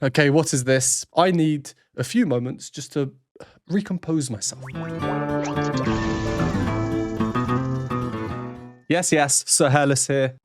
Okay, what is this? I need a few moments just to recompose myself. Yes, Sir Hairless here.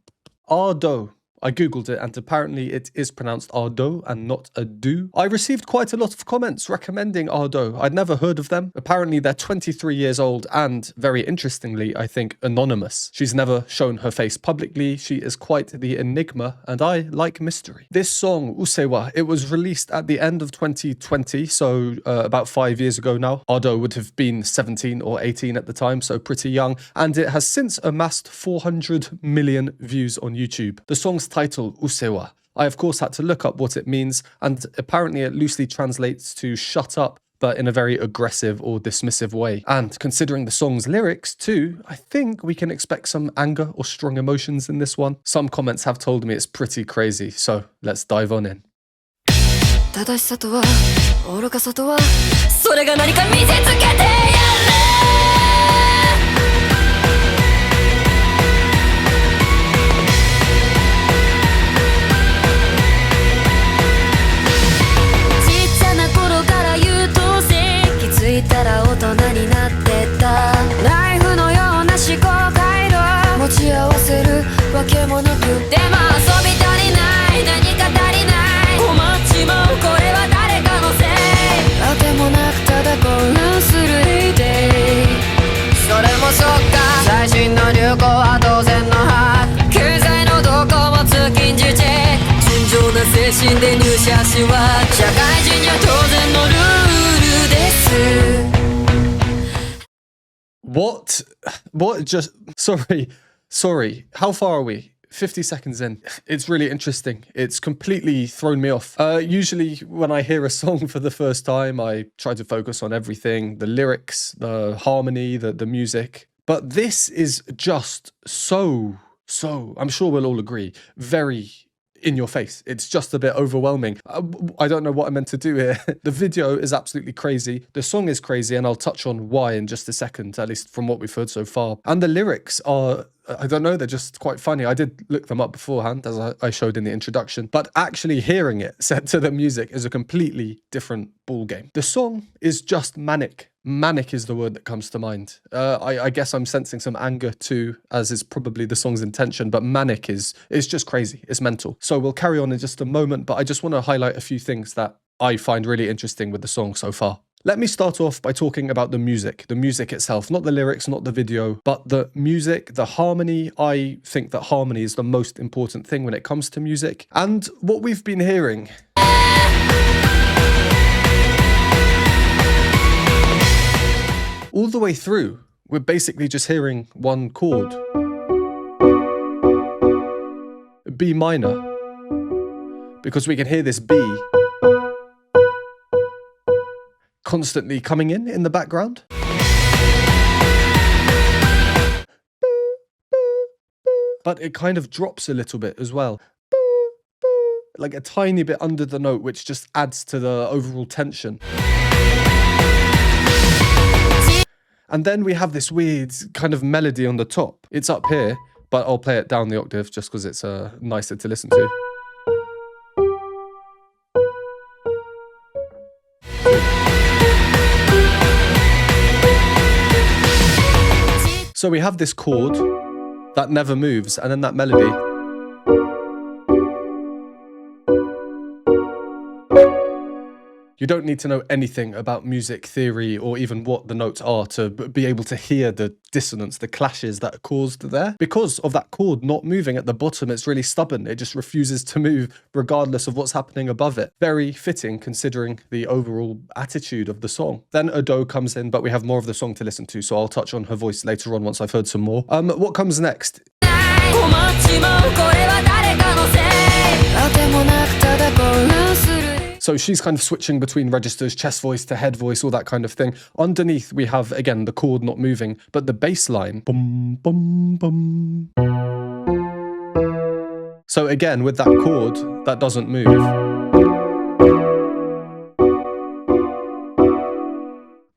Ardo. I googled it and apparently it is pronounced Ardo and not Ado. I received quite a lot of comments recommending Ardo. I'd never heard of them. Apparently they're 23 years old and, very interestingly, I think, anonymous. She's never shown her face publicly. She is quite the enigma and I like mystery. This song, Usseewa, it was released at the end of 2020, so about 5 years ago now. Ardo would have been 17 or 18 at the time, so pretty young, and it has since amassed 400 million views on YouTube. The song's title, Usseewa. I of course had to look up what it means, and apparently it loosely translates to shut up, but in a very aggressive or dismissive way. And considering the song's lyrics too, I think we can expect some anger or strong emotions in this one. Some comments have told me it's pretty crazy, so let's dive on in. What just sorry, how far are we? 50 seconds in. It's really interesting. It's completely thrown me off. Usually when I hear a song for the first time, I try to focus on everything, the lyrics, the harmony, the music. But this is just so, I'm sure we'll all agree, very in your face. It's just a bit overwhelming. I don't know what I meant to do here. The video is absolutely crazy. The song is crazy, and I'll touch on why in just a second, at least from what we've heard so far. And the lyrics are, I don't know, they're just quite funny. I did look them up beforehand, as I showed in the introduction, but actually hearing it set to the music is a completely different ball game. The song is just manic. Manic is the word that comes to mind. I guess I'm sensing some anger too, as is probably the song's intention, but manic is just crazy. It's mental. So we'll carry on in just a moment, but I just want to highlight a few things that I find really interesting with the song so far. Let me start off by talking about the music itself, not the lyrics, not the video, but the music, the harmony. I think that harmony is the most important thing when it comes to music. And what we've been hearing all the way through, we're basically just hearing one chord. B minor. Because we can hear this B constantly coming in the background. But it kind of drops a little bit as well. Like a tiny bit under the note, which just adds to the overall tension. And then we have this weird kind of melody on the top. It's up here, but I'll play it down the octave just because it's nicer to listen to. So we have this chord that never moves, and then that melody. You don't need to know anything about music theory or even what the notes are to be able to hear the dissonance, the clashes that are caused there. Because of that chord not moving at the bottom, it's really stubborn. It just refuses to move regardless of what's happening above it. Very fitting considering the overall attitude of the song. Then Ado comes in, but we have more of the song to listen to, so I'll touch on her voice later on once I've heard some more. What comes next? So she's kind of switching between registers, chest voice to head voice, all that kind of thing. Underneath, we have, again, the chord not moving, but the bass line. Bum, bum, bum. So again, with that chord, that doesn't move.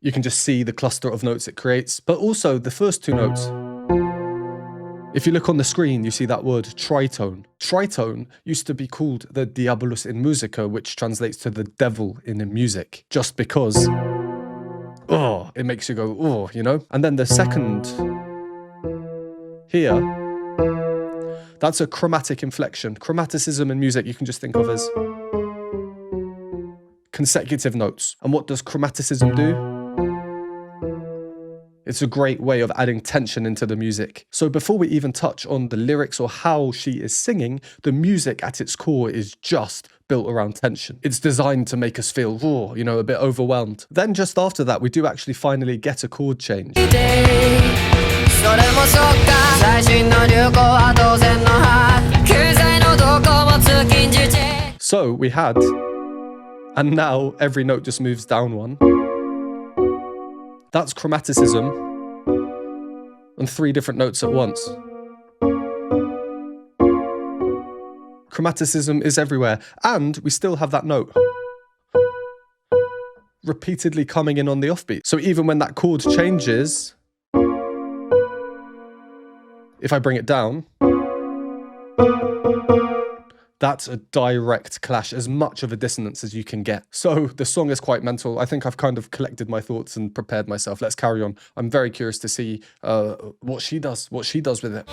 You can just see the cluster of notes it creates, but also the first two notes. If you look on the screen, you see that word tritone. Tritone used to be called the diabolus in musica, which translates to the devil in music, just because, oh, it makes you go, oh, you know? And then the second here, that's a chromatic inflection. Chromaticism in music you can just think of as consecutive notes. And what does chromaticism do? It's a great way of adding tension into the music. So before we even touch on the lyrics or how she is singing, the music at its core is just built around tension. It's designed to make us feel raw, you know, a bit overwhelmed. Then just after that, we do actually finally get a chord change. So we had, and now every note just moves down one. That's chromaticism on 3 different notes at once. Chromaticism is everywhere, and we still have that note repeatedly coming in on the offbeat. So even when that chord changes, if I bring it down, that's a direct clash, as much of a dissonance as you can get. So the song is quite mental. I think I've kind of collected my thoughts and prepared myself. Let's carry on. I'm very curious to see what she does with it.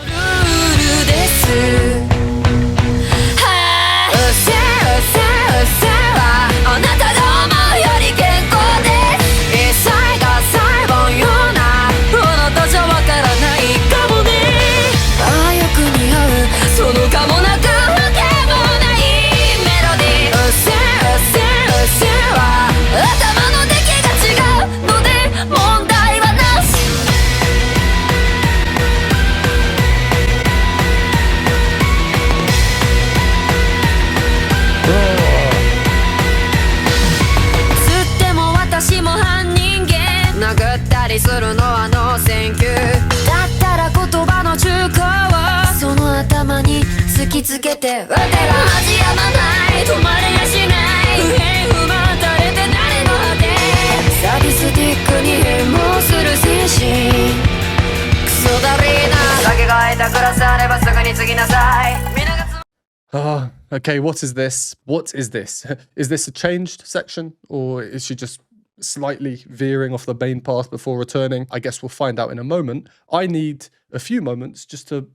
Okay, what is this? What is this? Is this a changed section, or is she just slightly veering off the main path before returning? I guess we'll find out in a moment. I need a few moments just to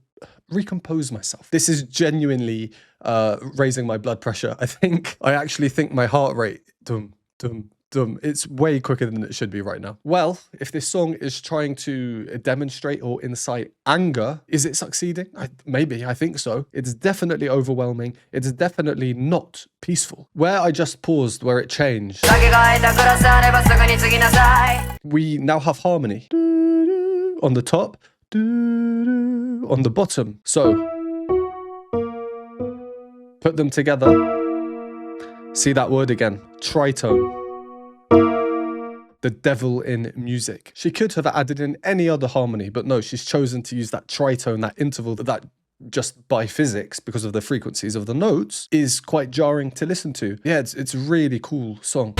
recompose myself. This is genuinely raising my blood pressure. I actually think my heart rate, it's way quicker than it should be right now. Well, if this song is trying to demonstrate or incite anger, is it succeeding? Maybe, I think so. It's definitely overwhelming. It's definitely not peaceful. Where I just paused, where it changed, we now have harmony. On the top, on the bottom. So, put them together. See that word again, tritone. The devil in music. She could have added in any other harmony, but no, she's chosen to use that tritone, that interval that just by physics, because of the frequencies of the notes, is quite jarring to listen to. Yeah, it's a really cool song.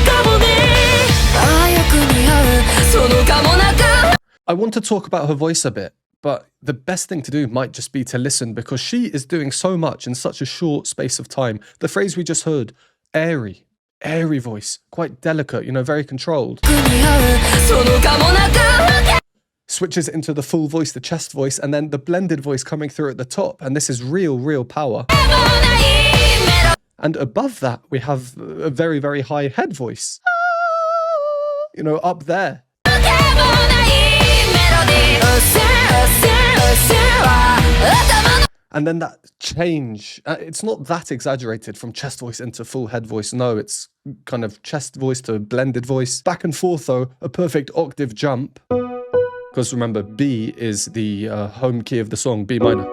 I want to talk about her voice a bit, but the best thing to do might just be to listen, because she is doing so much in such a short space of time. The phrase we just heard, airy voice, quite delicate, you know, very controlled. Switches into the full voice, the chest voice, and then the blended voice coming through at the top, and this is real power. And above that, we have a very, very high head voice. You know, up there. And then that change, it's not that exaggerated from chest voice into full head voice. No, it's kind of chest voice to blended voice. Back and forth though, a perfect octave jump. Because remember, B is the home key of the song, B minor.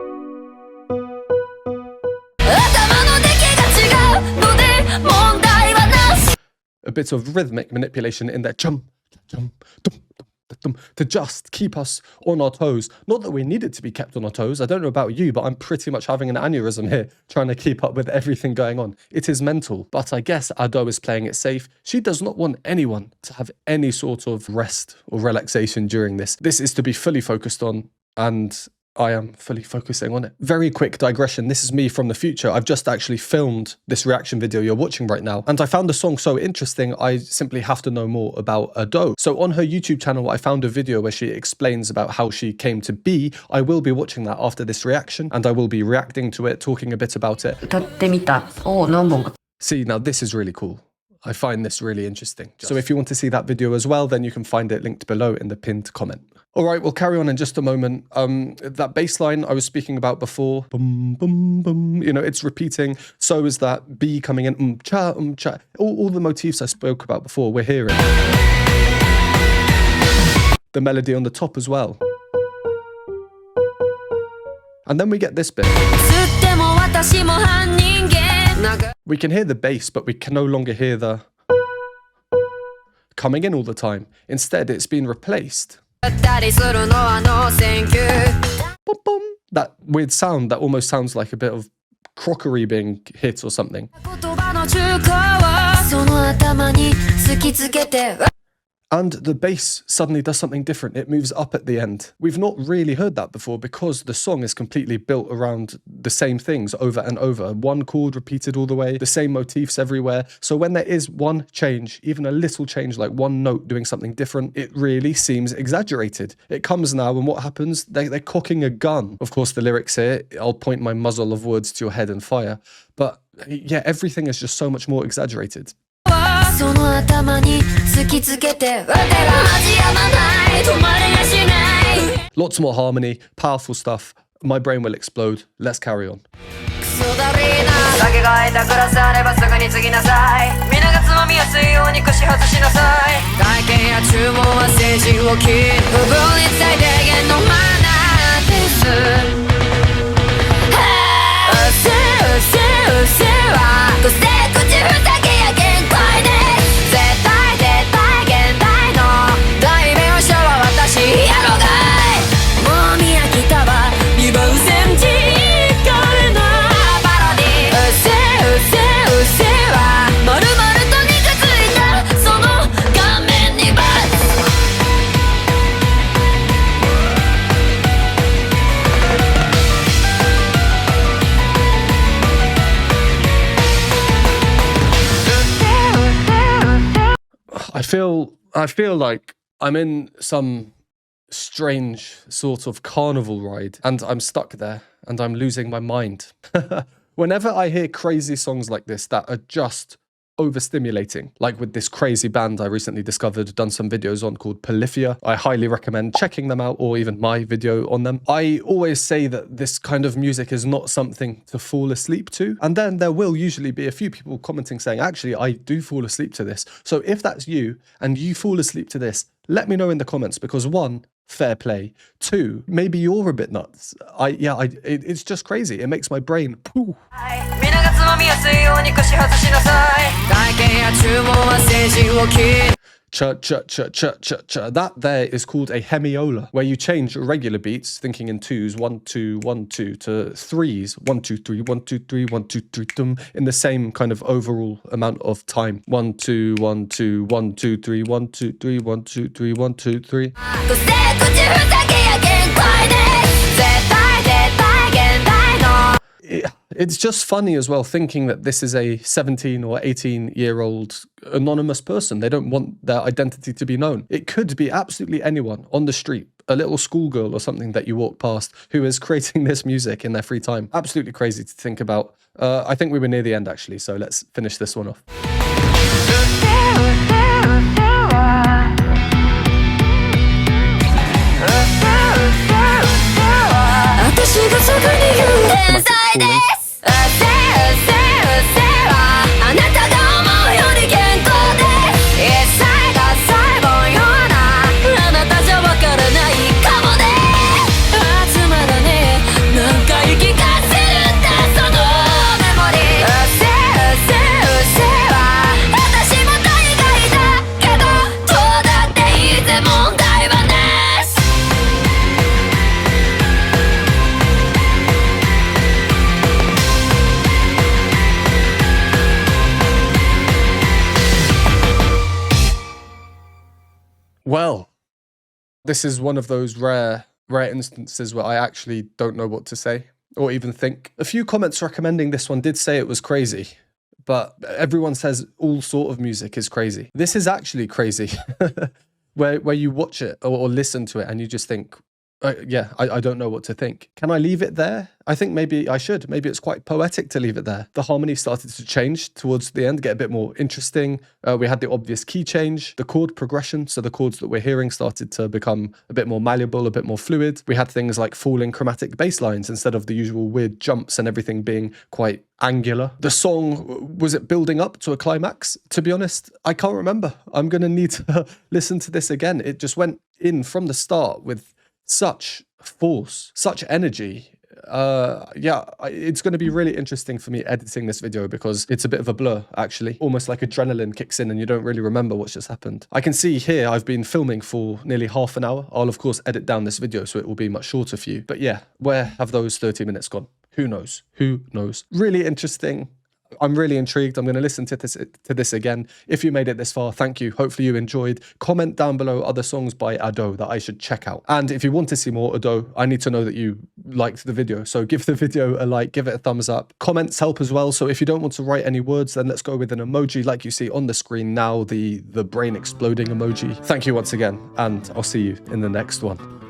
A bit of rhythmic manipulation in there. Jump, jump, dum, to just keep us on our toes. Not that we needed to be kept on our toes. I don't know about you, but I'm pretty much having an aneurysm here, trying to keep up with everything going on. It is mental, but I guess Ado is playing it safe. She does not want anyone to have any sort of rest or relaxation during this. This is to be fully focused on, and I am fully focusing on it. Very quick digression. This is me from the future. I've just actually filmed this reaction video you're watching right now. And I found the song so interesting, I simply have to know more about Ado. So on her YouTube channel, I found a video where she explains about how she came to be. I will be watching that after this reaction, and I will be reacting to it, talking a bit about it. See, now this is really cool. I find this really interesting. So if you want to see that video as well, then you can find it linked below in the pinned comment. All right, we'll carry on in just a moment. That bass line I was speaking about before, boom, boom, boom, you know, it's repeating. So is that B coming in, cha, cha. All the motifs I spoke about before, we're hearing. The melody on the top as well. And then we get this bit. We can hear the bass, but we can no longer hear the coming in all the time. Instead, it's been replaced. Boom, boom. That weird sound that almost sounds like a bit of crockery being hit or something. And the bass suddenly does something different. It moves up at the end. We've not really heard that before because the song is completely built around the same things over and over. One chord repeated all the way, the same motifs everywhere. So when there is one change, even a little change, like one note doing something different, it really seems exaggerated. It comes now, and what happens? They're cocking a gun. Of course, the lyrics here, I'll point my muzzle of words to your head and fire. But yeah, everything is just so much more exaggerated. Lots more harmony, powerful stuff. My brain will explode. Let's carry on. I feel like I'm in some strange sort of carnival ride and I'm stuck there and I'm losing my mind. Whenever I hear crazy songs like this that are just overstimulating, like with this crazy band I recently discovered, done some videos on, called Polyphia. I highly recommend checking them out, or even my video on them. I always say that this kind of music is not something to fall asleep to. And then there will usually be a few people commenting saying, actually, I do fall asleep to this. So if that's you and you fall asleep to this, let me know in the comments, because one, fair play. Two, maybe you're a bit nuts. It's just crazy. It makes my brain poof. That there is called a hemiola, where you change regular beats, thinking in twos, 1 2 1 2, to threes, 1 2 3 1 2 3 1 2 3 dum, in the same kind of overall amount of time. 1 2 1 2 1 2 3 1 2 3 1 2 3 1 2 3. It's just funny as well, thinking that this is a 17 or 18-year-old anonymous person. They don't want their identity to be known. It could be absolutely anyone on the street, a little schoolgirl or something that you walk past, who is creating this music in their free time. Absolutely crazy to think about. I think we were near the end, actually, so let's finish this one off. Well, this is one of those rare rare instances where I actually don't know what to say or even think. A few comments recommending this one did say it was crazy, but everyone says all sort of music is crazy. This is actually crazy, where you watch it or listen to it and you just think, yeah, I don't know what to think. Can I leave it there? I think maybe I should. Maybe it's quite poetic to leave it there. The harmony started to change towards the end, get a bit more interesting. We had the obvious key change, the chord progression. So the chords that we're hearing started to become a bit more malleable, a bit more fluid. We had things like falling chromatic bass lines instead of the usual weird jumps and everything being quite angular. The song, was it building up to a climax? To be honest, I can't remember. I'm going to need to listen to this again. It just went in from the start with such force, such energy. Yeah, it's going to be really interesting for me editing this video because it's a bit of a blur, actually. Almost like adrenaline kicks in and you don't really remember what's just happened. I can see here I've been filming for nearly half an hour. I'll, of course, edit down this video so it will be much shorter for you. But yeah, where have those 30 minutes gone? Who knows? Who knows? Really interesting. I'm really intrigued. I'm going to listen to this again. If you made it this far, thank you. Hopefully you enjoyed. Comment down below other songs by Ado that I should check out. And if you want to see more Ado, I need to know that you liked the video. So give the video a like, give it a thumbs up. Comments help as well. So if you don't want to write any words, then let's go with an emoji like you see on the screen now, the brain exploding emoji. Thank you once again, and I'll see you in the next one.